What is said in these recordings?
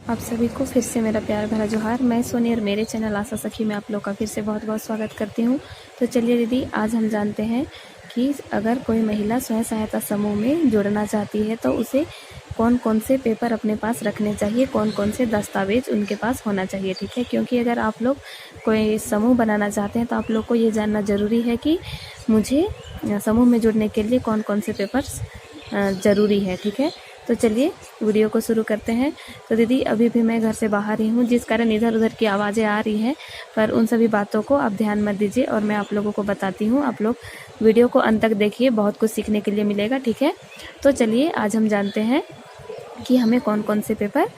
आप सभी को फिर से मेरा प्यार भरा जोहार। मैं सोनी और मेरे चैनल आशा सखी में आप लोग का फिर से बहुत बहुत स्वागत करती हूँ। तो चलिए दीदी, आज हम जानते हैं कि अगर कोई महिला स्वयं सहायता समूह में जुड़ना चाहती है तो उसे कौन कौन से पेपर अपने पास रखने चाहिए, कौन कौन से दस्तावेज उनके पास होना चाहिए। ठीक है, क्योंकि अगर आप लोग कोई समूह बनाना चाहते हैं तो आप लोग को ये जानना ज़रूरी है कि मुझे समूह में जुड़ने के लिए कौन कौन से पेपर्स ज़रूरी है। ठीक है, तो चलिए वीडियो को शुरू करते हैं। तो दीदी, अभी भी मैं घर से बाहर ही हूँ, जिस कारण इधर उधर की आवाज़ें आ रही हैं, पर उन सभी बातों को आप ध्यान मत दीजिए और मैं आप लोगों को बताती हूँ। आप लोग वीडियो को अंत तक देखिए, बहुत कुछ सीखने के लिए मिलेगा। ठीक है, तो चलिए आज हम जानते हैं कि हमें कौन कौन से पेपर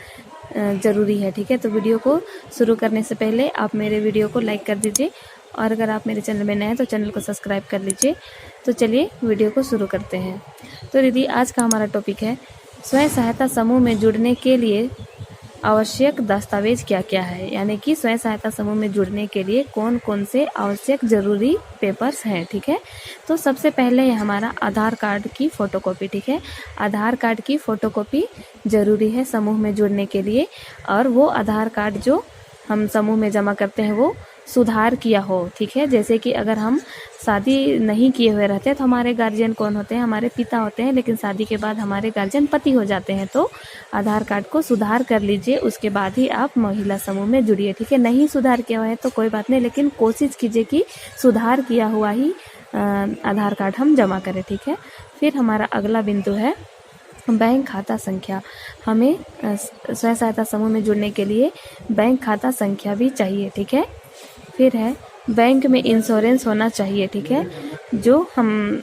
ज़रूरी है। ठीक है, तो वीडियो को शुरू करने से पहले आप मेरे वीडियो को लाइक कर दीजिए और अगर आप मेरे चैनल में नए हैं तो चैनल को सब्सक्राइब कर लीजिए। तो चलिए वीडियो को शुरू करते हैं। तो दीदी, आज का हमारा टॉपिक है स्वयं सहायता समूह में जुड़ने के लिए आवश्यक दस्तावेज क्या क्या है, यानी कि स्वयं सहायता समूह में जुड़ने के लिए कौन कौन से आवश्यक ज़रूरी पेपर्स हैं। ठीक है, तो सबसे पहले है हमारा आधार कार्ड की फ़ोटोकॉपी। ठीक है, आधार कार्ड की फ़ोटोकॉपी ज़रूरी है समूह में जुड़ने के लिए, और वो आधार कार्ड जो हम समूह में जमा करते हैं वो सुधार किया हो। ठीक है, जैसे कि अगर हम शादी नहीं किए हुए रहते हैं तो हमारे गार्जियन कौन होते हैं, हमारे पिता होते हैं, लेकिन शादी के बाद हमारे गार्जियन पति हो जाते हैं। तो आधार कार्ड को सुधार कर लीजिए, उसके बाद ही आप महिला समूह में जुड़िए। ठीक है, नहीं सुधार किया हुआ है तो कोई बात नहीं, लेकिन कोशिश कीजिए कि सुधार किया हुआ ही आधार कार्ड हम जमा करें। ठीक है, फिर हमारा अगला बिंदु है बैंक खाता संख्या। हमें स्वयं सहायता समूह में जुड़ने के लिए बैंक खाता संख्या भी चाहिए। ठीक है, फिर है बैंक में इंश्योरेंस होना चाहिए। ठीक है, जो हम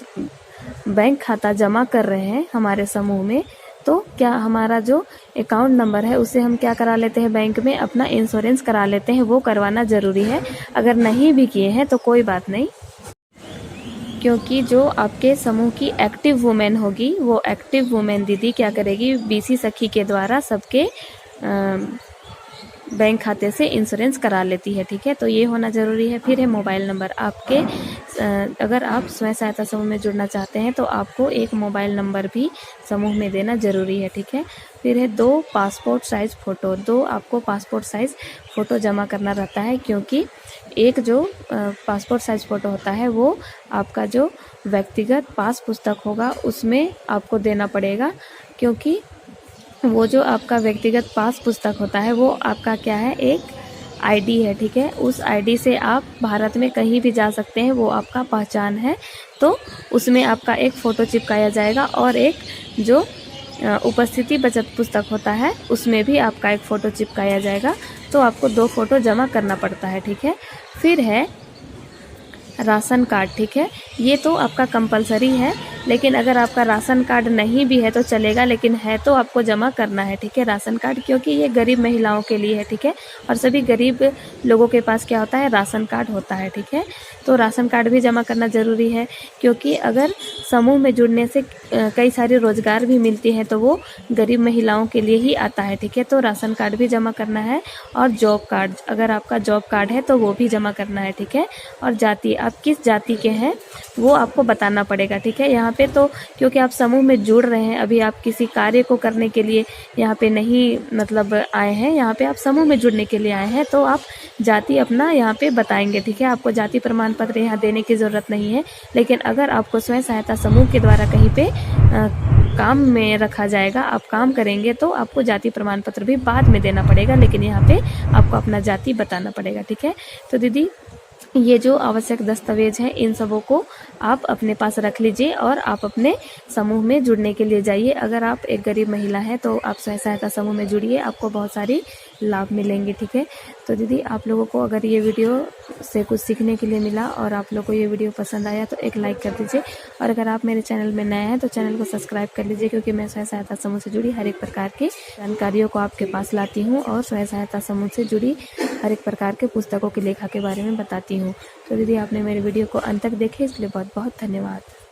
बैंक खाता जमा कर रहे हैं हमारे समूह में, तो क्या हमारा जो अकाउंट नंबर है उसे हम क्या करा लेते हैं, बैंक में अपना इंश्योरेंस करा लेते हैं, वो करवाना ज़रूरी है। अगर नहीं भी किए हैं तो कोई बात नहीं, क्योंकि जो आपके समूह की एक्टिव वुमेन होगी वो एक्टिव वुमेन दीदी क्या करेगी, बीसी सखी के द्वारा सबके बैंक खाते से इंश्योरेंस करा लेती है। ठीक है, तो ये होना ज़रूरी है। फिर है मोबाइल नंबर। आपके अगर आप स्वयं सहायता समूह में जुड़ना चाहते हैं तो आपको एक मोबाइल नंबर भी समूह में देना ज़रूरी है। ठीक है, फिर है 2 पासपोर्ट साइज़ फ़ोटो। 2 आपको पासपोर्ट साइज़ फ़ोटो जमा करना रहता है, क्योंकि एक जो पासपोर्ट साइज़ फ़ोटो होता है वो आपका जो व्यक्तिगत पास पुस्तक होगा उसमें आपको देना पड़ेगा, क्योंकि वो जो आपका व्यक्तिगत पास पुस्तक होता है वो आपका क्या है, एक आईडी है। ठीक है, उस आईडी से आप भारत में कहीं भी जा सकते हैं, वो आपका पहचान है। तो उसमें आपका एक फ़ोटो चिपकाया जाएगा और एक जो उपस्थिति बचत पुस्तक होता है उसमें भी आपका एक फ़ोटो चिपकाया जाएगा। तो आपको 2 फ़ोटो जमा करना पड़ता है। ठीक है, फिर है राशन कार्ड। ठीक है, ये तो आपका कंपलसरी है, लेकिन अगर आपका राशन कार्ड नहीं भी है तो चलेगा, लेकिन है तो आपको जमा करना है। ठीक है, राशन कार्ड, क्योंकि ये गरीब महिलाओं के लिए है। ठीक है, और सभी गरीब लोगों के पास क्या होता है, राशन कार्ड होता है। ठीक है, तो राशन कार्ड भी जमा करना ज़रूरी है, क्योंकि अगर समूह में जुड़ने से कई सारे रोज़गार भी मिलती हैं तो वो गरीब महिलाओं के लिए ही आता है। ठीक है, तो राशन कार्ड भी जमा करना है, और जॉब कार्ड, अगर आपका जॉब कार्ड है तो वो भी जमा करना है। ठीक है, और जाति, आप किस जाति के हैं वो आपको बताना पड़ेगा। ठीक है, यहाँ पे तो क्योंकि आप समूह में जुड़ रहे हैं, अभी आप किसी कार्य को करने के लिए यहाँ पे नहीं मतलब आए हैं, यहाँ पे आप समूह में जुड़ने के लिए आए हैं, तो आप जाति अपना यहाँ पे बताएंगे। ठीक है, आपको जाति प्रमाण पत्र यहाँ देने की ज़रूरत नहीं है, लेकिन अगर आपको स्वयं सहायता समूह के द्वारा कहीं पे काम में रखा जाएगा, आप काम करेंगे, तो आपको जाति प्रमाण पत्र भी बाद में देना पड़ेगा, लेकिन यहाँ पे आपको अपना जाति बताना पड़ेगा। ठीक है, तो दीदी, ये जो आवश्यक दस्तावेज हैं इन सबों को आप अपने पास रख लीजिए और आप अपने समूह में जुड़ने के लिए जाइए। अगर आप एक गरीब महिला हैं तो आप स्वयं सहायता समूह में जुड़िए, आपको बहुत सारी लाभ मिलेंगे। ठीक है, तो दीदी, आप लोगों को अगर ये वीडियो से कुछ सीखने के लिए मिला और आप लोगों को ये वीडियो पसंद आया तो एक लाइक कर दीजिए, और अगर आप मेरे चैनल में नए हैं तो चैनल को सब्सक्राइब कर लीजिए, क्योंकि मैं स्वयं सहायता समूह से जुड़ी हर एक प्रकार की जानकारियों को आपके पास लाती हूँ और स्वयं सहायता समूह से जुड़ी हर एक प्रकार के पुस्तकों की लेखा के बारे में बताती हूँ। तो दीदी, आपने मेरे वीडियो को अंत तक देखे इसलिए बहुत बहुत धन्यवाद।